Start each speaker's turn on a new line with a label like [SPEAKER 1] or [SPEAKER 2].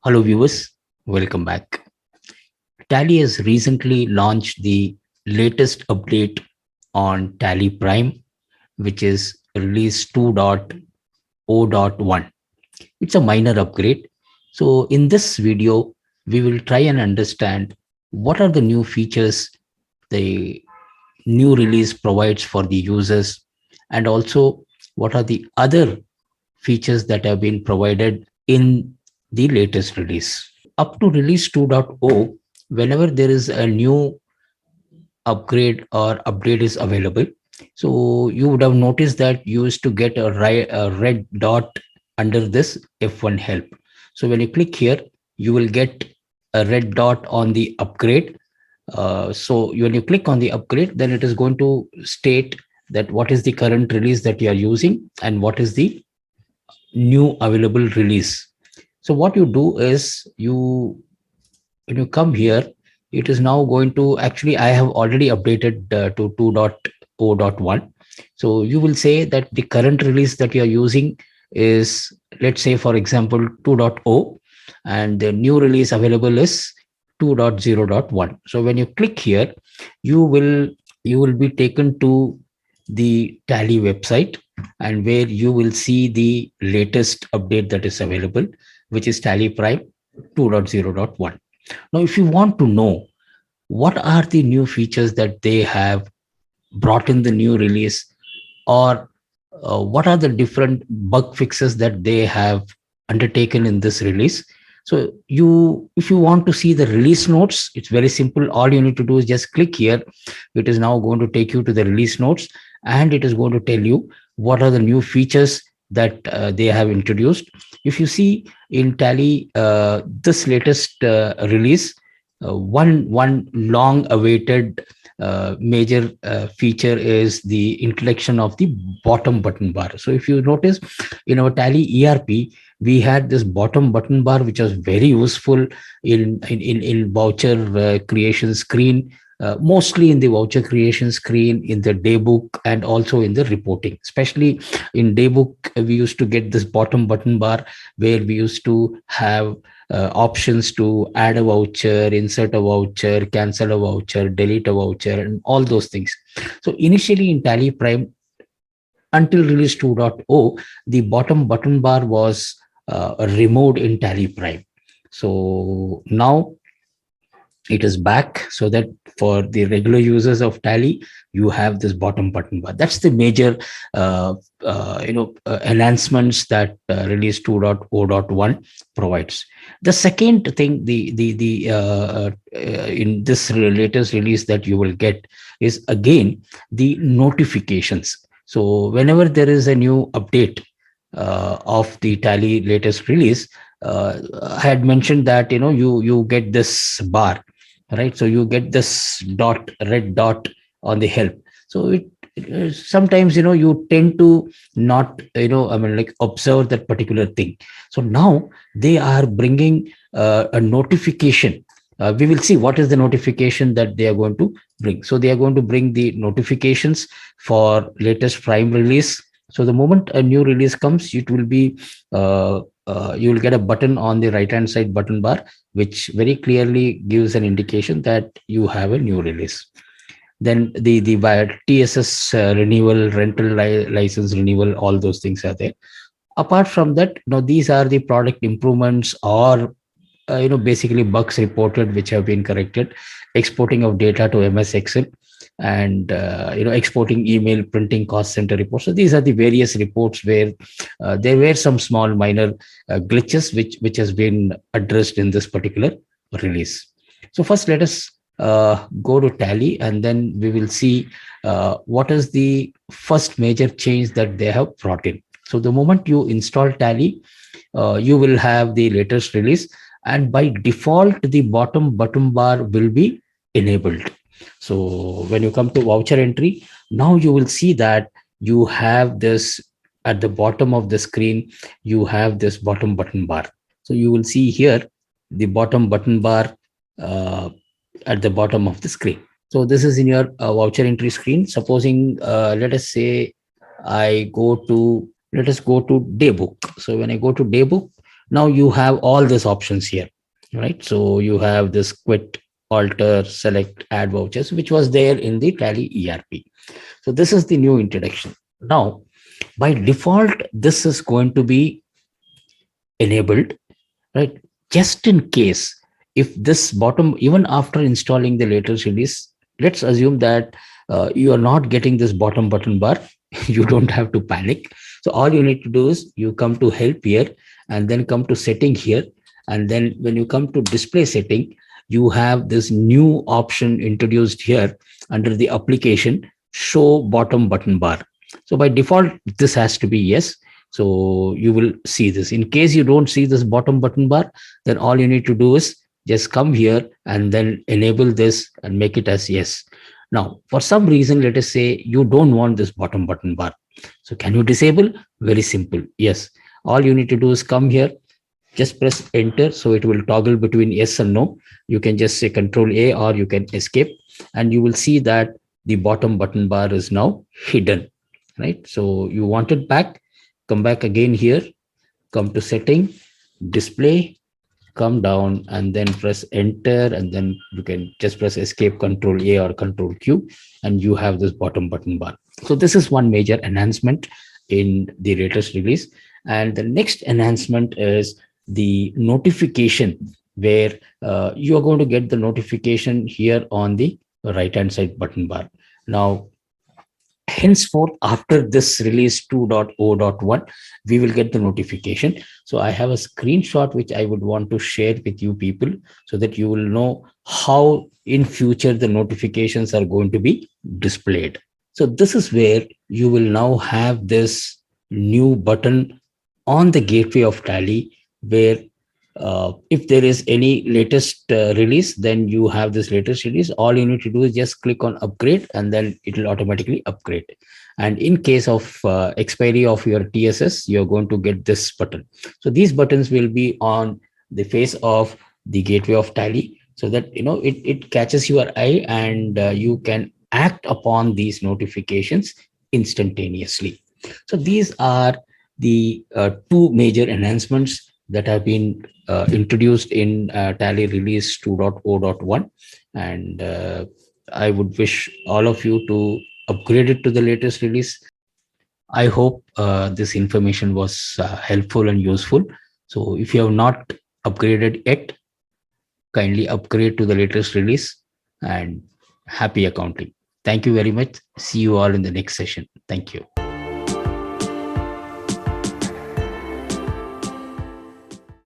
[SPEAKER 1] Hello viewers, welcome back. Tally has recently launched the latest update on TallyPrime, which is release 2.0.1. It's a minor upgrade. So in this video, we will try and understand what are the new features the new release provides for the users, and also what are the other features that have been provided in the latest release. Up to release 2.0, whenever there is a new upgrade or update is available, so you would have noticed that you used to get a red dot under this F1 help. So when you click here, you will get a red dot on the upgrade. So when you click on the upgrade, then it is going to state that what is the current release that you are using and what is the new available release. So what you do is when you come here, it is now going to actually, I have already updated to 2.0.1. So you will say that the current release that you are using is, let's say, for example, 2.0, and the new release available is 2.0.1. So when you click here, you will you will be taken to the Tally website, and where you will see the latest update that is available, which is TallyPrime 2.0.1. Now, if you want to know what are the new features that they have brought in the new release, or what are the different bug fixes that they have undertaken in this release, so if you want to see the release notes, it's very simple. All you need to do is just click here. It is now going to take you to the release notes, and it is going to tell you what are the new features that they have introduced. If you see in Tally, this latest release, one long awaited major feature is the introduction of the bottom button bar. So if you notice, in our Tally.ERP, we had this bottom button bar, which was very useful in voucher creation screen, mostly in the voucher creation screen, in the daybook, and also in the reporting. Especially in daybook, we used to get this bottom button bar where we used to have options to add a voucher, insert a voucher, cancel a voucher, delete a voucher, and all those things. So initially in TallyPrime, until release 2.0, the bottom button bar was removed in TallyPrime. So now it is back, so that for the regular users of Tally, you have this bottom button bar. That's the major enhancements that release 2.0.1 provides. The second thing, in this latest release that you will get, is again the notifications. So whenever there is a new update of the Tally latest release, I had mentioned that you get this bar, right? So you get this red dot on the help. So sometimes you tend to not like observe that particular thing. So now they are bringing a notification. We will see what is the notification that they are going to bring. So they are going to bring the notifications for latest Prime release. So the moment a new release comes, it will be you will get a button on the right hand side button bar, which very clearly gives an indication that you have a new release. Then the TSS renewal, rental license renewal, all those things are there. Apart from that, these are the product improvements, or basically bugs reported which have been corrected. Exporting of data to MS Excel, and exporting email, printing cost center reports. So these are the various reports where there were some small minor glitches which has been addressed in this particular release. So first, let us go to Tally, and then we will see what is the first major change that they have brought in. So the moment you install Tally, you will have the latest release, and by default the bottom button bar will be enabled. So when you come to voucher entry, now you will see that you have this at the bottom of the screen, you have this bottom button bar. So you will see here the bottom button bar at the bottom of the screen. So this is in your voucher entry screen. Supposing let us say let us go to daybook. So when I go to daybook, Now you have all these options here, right? So you have this quit, alter, select, add vouchers, which was there in the Tally.ERP. So this is the new introduction. Now, by default, this is going to be enabled, right? Just in case, if this bottom, even after installing the latest release, let's assume that you are not getting this bottom button bar. You don't have to panic. So all you need to do is you come to help here and then come to setting here. And then when you come to display setting, you have this new option introduced here under the application, show bottom button bar. So by default, this has to be yes. So you will see this. In case you don't see this bottom button bar, then all you need to do is just come here and then enable this and make it as yes. Now, for some reason, let us say you don't want this bottom button bar. So can you disable? Very simple. Yes. All you need to do is come here, just press enter. So it will toggle between yes and no. You can just say control A or you can escape, and you will see that the bottom button bar is now hidden, right? So you want it back, come back again here, come to setting, display, come down and then press enter, and then you can just press escape, control A or control Q, and you have this bottom button bar. So this is one major enhancement in the latest release. And the next enhancement is the notification, where you are going to get the notification here on the right hand side button bar. Now, henceforth, after this release 2.0.1, we will get the notification. So I have a screenshot which I would want to share with you people, so that you will know how in future the notifications are going to be displayed. So this is where you will now have this new button on the gateway of Tally, where if there is any latest release, then you have this latest release. All you need to do is just click on upgrade, and then it will automatically upgrade. And in case of expiry of your TSS, you're going to get this button. So these buttons will be on the face of the gateway of Tally, so that it catches your eye, and you can act upon these notifications instantaneously. So these are the two major enhancements that have been introduced in Tally release 2.0.1, and I would wish all of you to upgrade it to the latest release. I hope this information was helpful and useful. So if you have not upgraded yet, kindly upgrade to the latest release, and happy accounting. Thank you very much. See you all in the next session. Thank you.